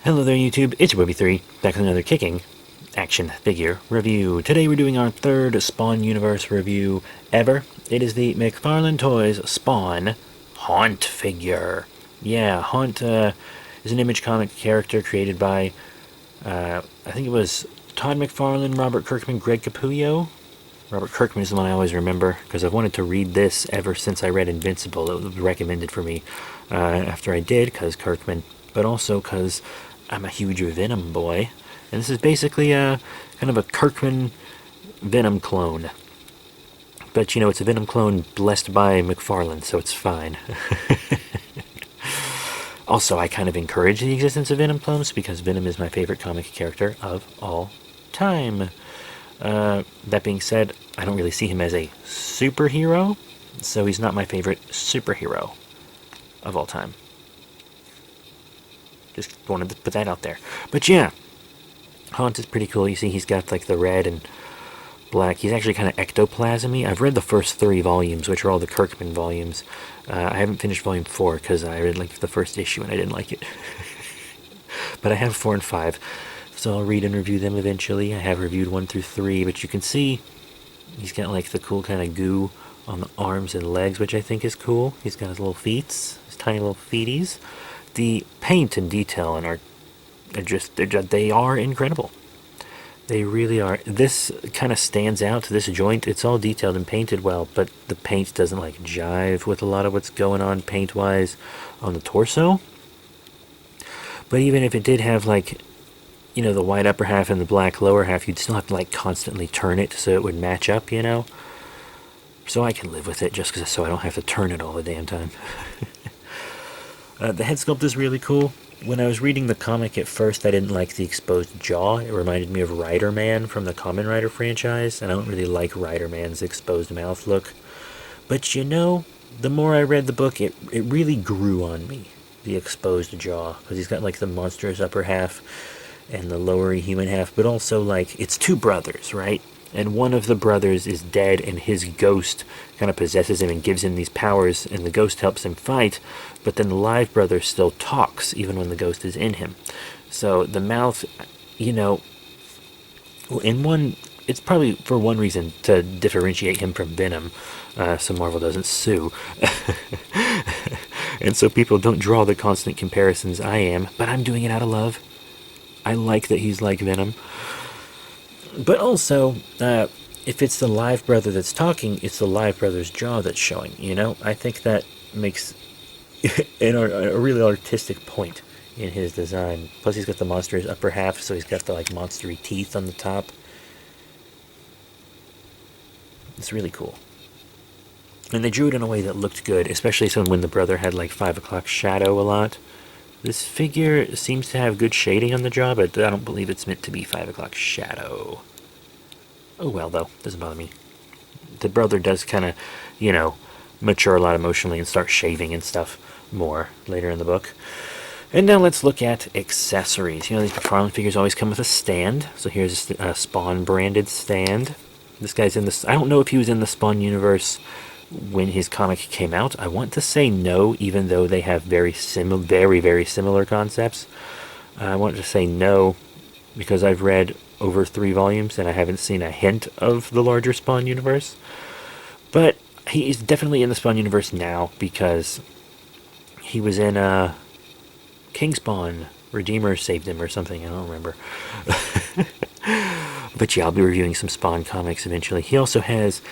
Hello there YouTube, it's your Bobby3, back with another kicking action figure review. Today we're doing our third Spawn Universe review ever. It is the McFarlane Toys Spawn Haunt figure. Yeah, Haunt is an Image comic character created by, I think it was Todd McFarlane, Robert Kirkman, Greg Capullo. Robert Kirkman is the one I always remember, because I've wanted to read this ever since I read Invincible. It was recommended for me after I did, because Kirkman, but also because I'm a huge Venom boy. And this is basically a kind of a Kirkman Venom clone. But, you know, it's a Venom clone blessed by McFarlane, so it's fine. Also, I kind of encourage the existence of Venom clones, because Venom is my favorite comic character of all time. That being said, I don't really see him as a superhero, so he's not my favorite superhero of all time. Just wanted to put that out there. But yeah, Haunt is pretty cool. You see he's got like the red and black. He's actually kind of ectoplasmy. I've read the first 3 volumes, which are all the Kirkman volumes. I haven't finished volume 4 because I read like the first issue and I didn't like it. But I have 4 and 5. So I'll read and review them eventually. I have reviewed 1 through 3, but you can see he's got like the cool kind of goo on the arms and legs, which I think is cool. He's got his little feet, his tiny little feeties. The paint and detail and art are just, they are incredible. They really are. This kind of stands out to this joint. It's all detailed and painted well, but the paint doesn't like jive with a lot of what's going on paint-wise on the torso. But even if it did have like, you know, the white upper half and the black lower half, you'd still have to like constantly turn it so it would match up, you know? So I can live with it just so I don't have to turn it all the damn time. The head sculpt is really cool. When I was reading the comic at first, I didn't like the exposed jaw. It reminded me of Rider Man from the Kamen Rider franchise, and I don't really like Rider Man's exposed mouth look. But you know, the more I read the book, it really grew on me, the exposed jaw, because he's got like the monstrous upper half and the lower human half, but also like it's 2 brothers, right? And one of the brothers is dead, and his ghost kind of possesses him and gives him these powers, and the ghost helps him fight, but then the live brother still talks, even when the ghost is in him. So the mouth, you know, in one, it's probably for one reason, to differentiate him from Venom, so Marvel doesn't sue. And so people don't draw the constant comparisons I am, but I'm doing it out of love. I like that he's like Venom. But also, if it's the live brother that's talking, it's the live brother's jaw that's showing, you know? I think that makes a really artistic point in his design. Plus he's got the monster's upper half, so he's got the like monstery teeth on the top. It's really cool. And they drew it in a way that looked good, especially so when the brother had like 5 o'clock shadow a lot. This figure seems to have good shading on the jaw, but I don't believe it's meant to be 5 o'clock shadow. Oh well, though. Doesn't bother me. The brother does kind of, you know, mature a lot emotionally and start shaving and stuff more later in the book. And now let's look at accessories. You know, these McFarlane figures always come with a stand. So here's a Spawn branded stand. This guy's in this. I don't know if he was in the Spawn universe when his comic came out. I want to say no, even though they have very similar concepts. I want to say no because I've read over 3 volumes and I haven't seen a hint of the larger Spawn universe. But he is definitely in the Spawn universe now because he was in King Spawn. Redeemer saved him or something, I don't remember. But yeah, I'll be reviewing some Spawn comics eventually. He also has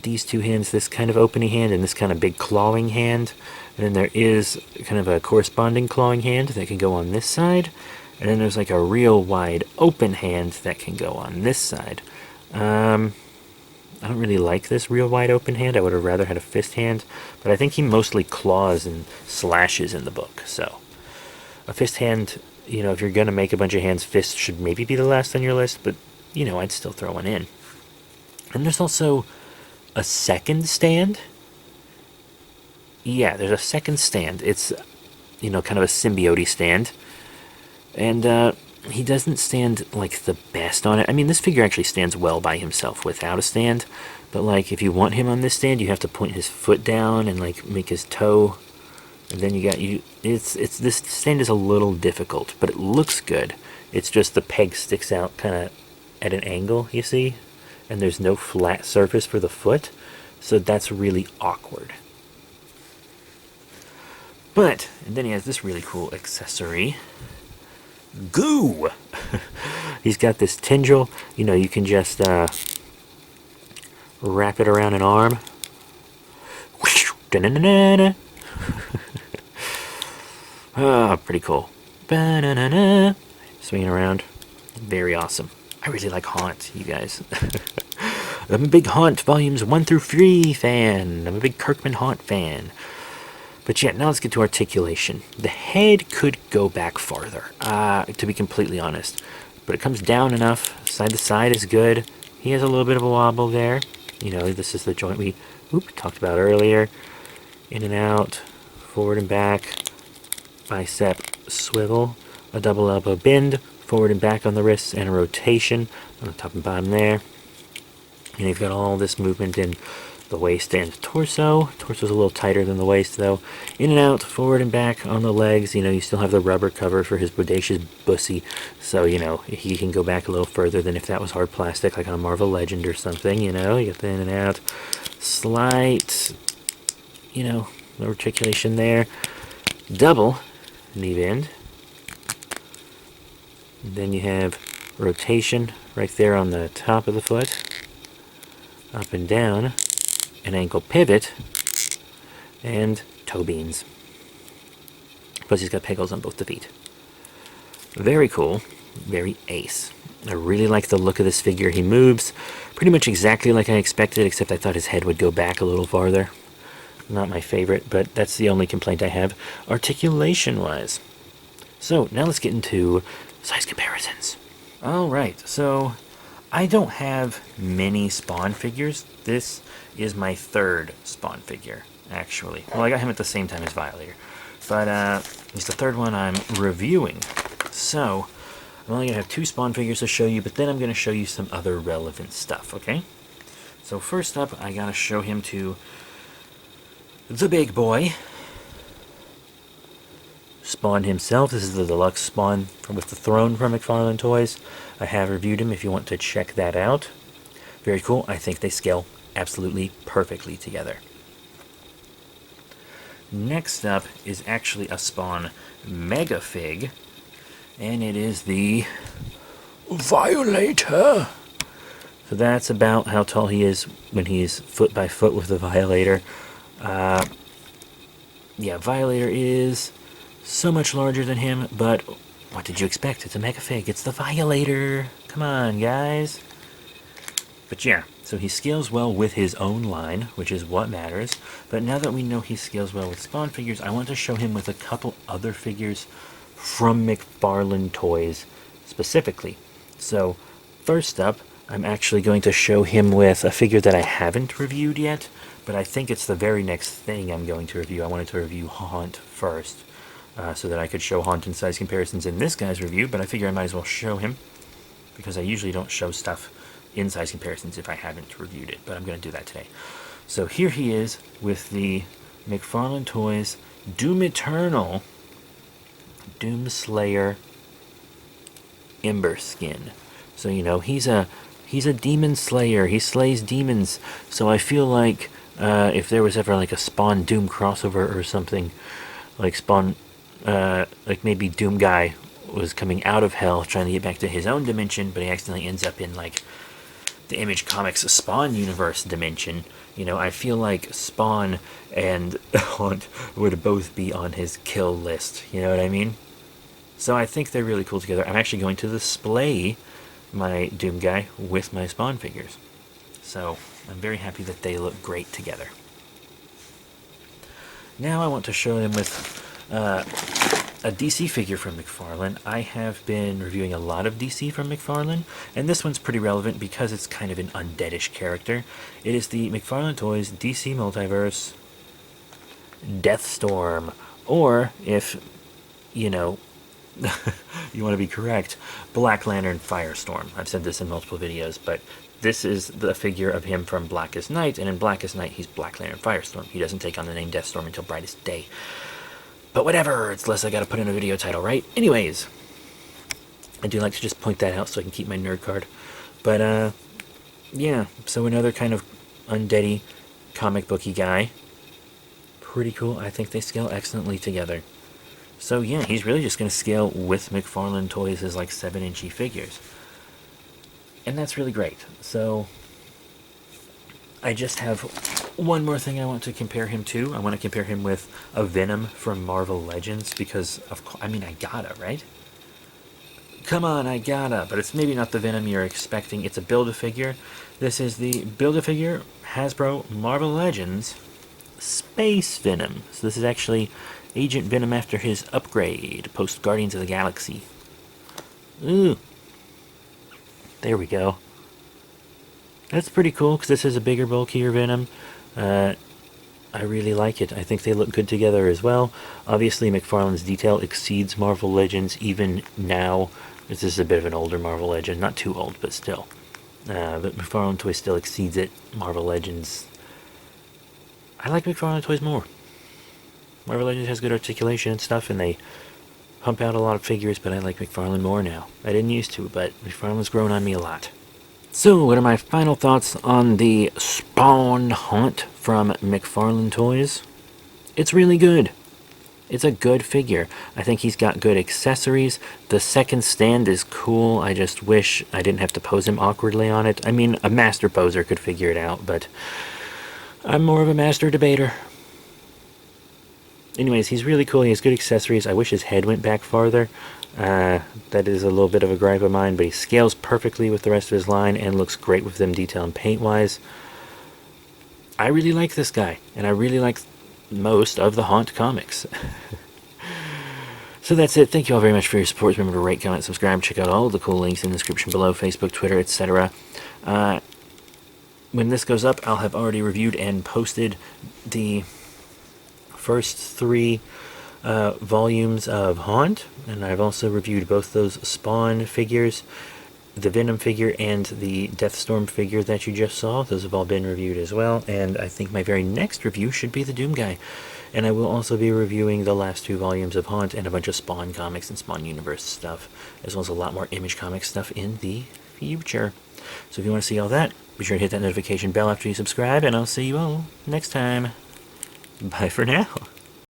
these 2 hands, this kind of opening hand and this kind of big clawing hand. And then there is kind of a corresponding clawing hand that can go on this side. And then there's like a real wide open hand that can go on this side. I don't really like this real wide open hand. I would have rather had a fist hand. But I think he mostly claws and slashes in the book. So a fist hand, you know, if you're going to make a bunch of hands, fist should maybe be the last on your list. But, you know, I'd still throw one in. And there's also a second stand. Yeah, there's a second stand. It's, you know, kind of a symbiote stand. And he doesn't stand like the best on it. I mean, this figure actually stands well by himself without a stand. But like, if you want him on this stand, you have to point his foot down and like make his toe And then it's this stand is a little difficult, but it looks good. It's just the peg sticks out kind of at an angle, you see? And there's no flat surface for the foot, so that's really awkward. But, and then he has this really cool accessory. Goo! He's got this tendril, you know, you can just wrap it around an arm. Ah, pretty cool. Swinging around. Very awesome. I really like Haunt, you guys. I'm a big Haunt volumes 1 through 3 fan. I'm a big Kirkman Haunt fan. But yeah, now let's get to Articulation. The head could go back farther, to be completely honest. But it comes down enough. Side to side is good. He has a little bit of a wobble there. You know, this is the joint we talked about earlier. In and out, forward and back, bicep swivel, a double elbow bend, forward and back on the wrists, and a rotation on the top and bottom there. And you've got all this movement in the waist and torso. Torso's a little tighter than the waist though. In and out, forward and back on the legs. You know, you still have the rubber cover for his bodacious bussy. So, you know, he can go back a little further than if that was hard plastic, like on a Marvel Legend or something, you know. You get the in and out. Slight, you know, articulation there. Double knee bend. And then you have rotation right there on the top of the foot. Up and down. An ankle pivot, and toe beans. Plus he's got pegals on both the feet. Very cool, very ace. I really like the look of this figure. He moves pretty much exactly like I expected, except I thought his head would go back a little farther. Not my favorite, but that's the only complaint I have articulation-wise. So now let's get into size comparisons. Alright, so I don't have many Spawn figures. This is my third Spawn figure, actually. Well, I got him at the same time as Violator. But it's the third one I'm reviewing. So, I'm only going to have 2 Spawn figures to show you, but then I'm going to show you some other relevant stuff, okay? So first up, I got to show him to the big boy. Spawn himself. This is the deluxe Spawn with the throne from McFarlane Toys. I have reviewed him if you want to check that out. Very cool. I think they scale absolutely perfectly together. Next up is actually a Spawn Mega Fig, and it is the Violator. So that's about how tall he is when he's foot by foot with the Violator. Yeah, Violator is so much larger than him, but what did you expect? It's a Mega Fig. It's the Violator. Come on, guys. But yeah, so he scales well with his own line, which is what matters. But now that we know he scales well with Spawn figures, I want to show him with a couple other figures from McFarlane Toys specifically. So first up, I'm actually going to show him with a figure that I haven't reviewed yet, but I think it's the very next thing I'm going to review. I wanted to review Haunt first, so that I could show Haunt and size comparisons in this guy's review, but I figure I might as well show him, because I usually don't show stuff in size comparisons if I haven't reviewed it, but I'm going to do that today. So here he is with the McFarlane Toys Doom Eternal Doom Slayer Ember Skin. So, you know, he's a demon slayer. He slays demons. So I feel like if there was ever like a Spawn Doom crossover or something, like Spawn, like maybe Doom Guy was coming out of hell trying to get back to his own dimension, but he accidentally ends up in like the Image Comics Spawn universe dimension. You know, I feel like Spawn and Haunt would both be on his kill list. You know what I mean? So I think they're really cool together. I'm actually going to display my Doom Guy with my Spawn figures. So I'm very happy that they look great together. Now I want to show them with a DC figure from McFarlane. I have been reviewing a lot of DC from McFarlane, and this one's pretty relevant because it's kind of an undeadish character. It is the McFarlane Toys DC Multiverse Deathstorm, or if, you know, you want to be correct, Black Lantern Firestorm. I've said this in multiple videos, but this is the figure of him from Blackest Night, and in Blackest Night he's Black Lantern Firestorm. He doesn't take on the name Deathstorm until Brightest Day. But whatever, it's less I gotta put in a video title, right? Anyways, I do like to just point that out so I can keep my nerd card. But, yeah, so another kind of undeady comic booky guy. Pretty cool. I think they scale excellently together. So yeah, he's really just going to scale with McFarlane Toys as like 7-inchy figures. And that's really great. So I just have one more thing I want to compare him to. I want to compare him with a Venom from Marvel Legends because, I mean, I gotta, right? Come on, I gotta. But it's maybe not the Venom you're expecting. It's a Build-A-Figure. This is the Build-A-Figure Hasbro Marvel Legends Space Venom. So this is actually Agent Venom after his upgrade, post Guardians of the Galaxy. Ooh. There we go. That's pretty cool, because this is a bigger, bulkier Venom. I really like it. I think they look good together as well. Obviously, McFarlane's detail exceeds Marvel Legends even now. This is a bit of an older Marvel Legend. Not too old, but still. But McFarlane Toys still exceeds it. Marvel Legends... I like McFarlane Toys more. Marvel Legends has good articulation and stuff, and they pump out a lot of figures, but I like McFarlane more now. I didn't used to, but McFarlane's grown on me a lot. So, what are my final thoughts on the Spawn Haunt from McFarlane Toys? It's really good. It's a good figure. I think he's got good accessories. The second stand is cool. I just wish I didn't have to pose him awkwardly on it. I mean, a master poser could figure it out, but I'm more of a master debater. Anyways, he's really cool. He has good accessories. I wish his head went back farther. That is a little bit of a gripe of mine, but he scales perfectly with the rest of his line and looks great with them detail and paint-wise. I really like this guy, and I really like most of the Haunt comics. So that's it. Thank you all very much for your support. Remember to rate, comment, subscribe. Check out all the cool links in the description below. Facebook, Twitter, etc. When this goes up, I'll have already reviewed and posted the first 3 volumes of Haunt, and I've also reviewed both those Spawn figures, the Venom figure and the Deathstorm figure that you just saw. Those have all been reviewed as well, and I think my very next review should be the Doom Guy. And I will also be reviewing the last 2 volumes of Haunt and a bunch of Spawn comics and Spawn Universe stuff, as well as a lot more Image Comics stuff in the future. So if you want to see all that, be sure to hit that notification bell after you subscribe, and I'll see you all next time. Bye for now.